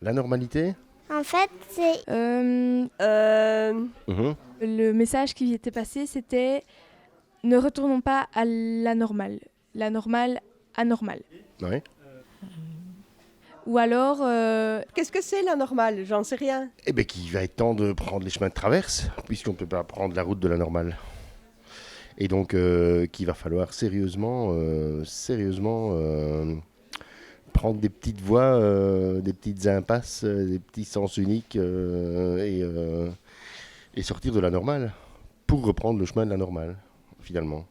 La normalité? En fait, c'est Mhm. Le message qui était passé, c'était ne retournons pas à la normale anormale. Ouais. Ou alors, Qu'est-ce que c'est la normale? J'en sais rien. Eh bien, qu'il va être temps de prendre les chemins de traverse, puisqu'on ne peut pas prendre la route de la normale. Et donc, qu'il va falloir sérieusement prendre des petites voies, des petites impasses, des petits sens uniques et sortir de la normale pour reprendre le chemin de la normale, finalement.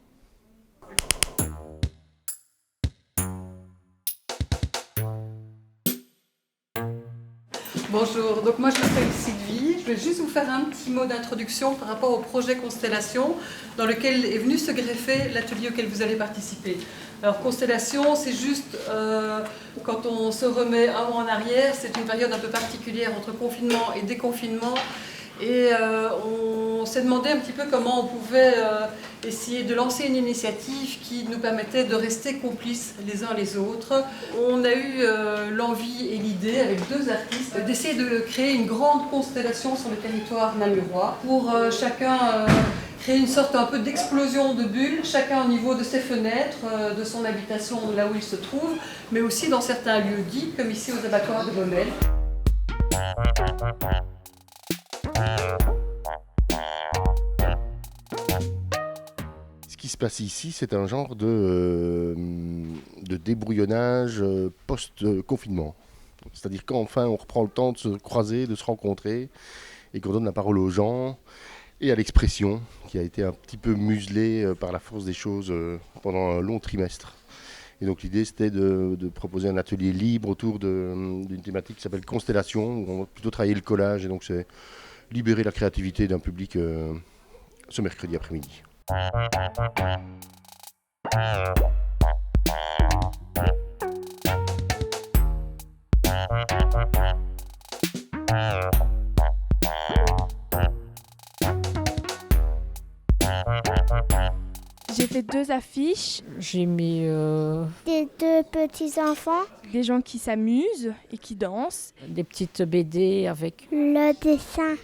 Bonjour, donc moi je m'appelle Sylvie, je vais juste vous faire un petit mot d'introduction par rapport au projet Constellation dans lequel est venu se greffer l'atelier auquel vous allez participer. Alors Constellation, c'est juste quand on se remet un mois en arrière, c'est une période un peu particulière entre confinement et déconfinement et on s'est demandé un petit peu comment on pouvait essayer de lancer une initiative qui nous permettait de rester complices les uns les autres. On a eu l'envie et l'idée avec deux artistes d'essayer de créer une grande constellation sur le territoire namurois pour chacun créer une sorte un peu d'explosion de bulles, chacun au niveau de ses fenêtres, de son habitation là où il se trouve, mais aussi dans certains lieux dits, comme ici aux abattoirs de Baumel. Ce qui se passe ici, c'est un genre de débrouillonnage post-confinement. C'est-à-dire qu'enfin on reprend le temps de se croiser, de se rencontrer, et qu'on donne la parole aux gens et à l'expression, qui a été un petit peu muselée par la force des choses pendant un long trimestre. Et donc l'idée, c'était de proposer un atelier libre autour d'une thématique qui s'appelle Constellation, où on va plutôt travailler le collage, et donc c'est libérer la créativité d'un public ce mercredi après-midi. j'ai fait 2 affiches, J'ai mis des deux petits-enfants, des gens qui s'amusent et qui dansent. des petites BD avec le dessin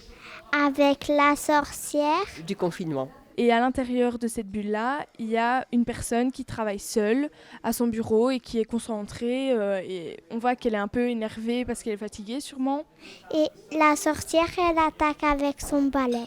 avec la sorcière. Du confinement. Et à l'intérieur de cette bulle-là, il y a une personne qui travaille seule à son bureau et qui est concentrée. Et on voit qu'elle est un peu énervée parce qu'elle est fatiguée sûrement. Et la sorcière, elle attaque avec son balai.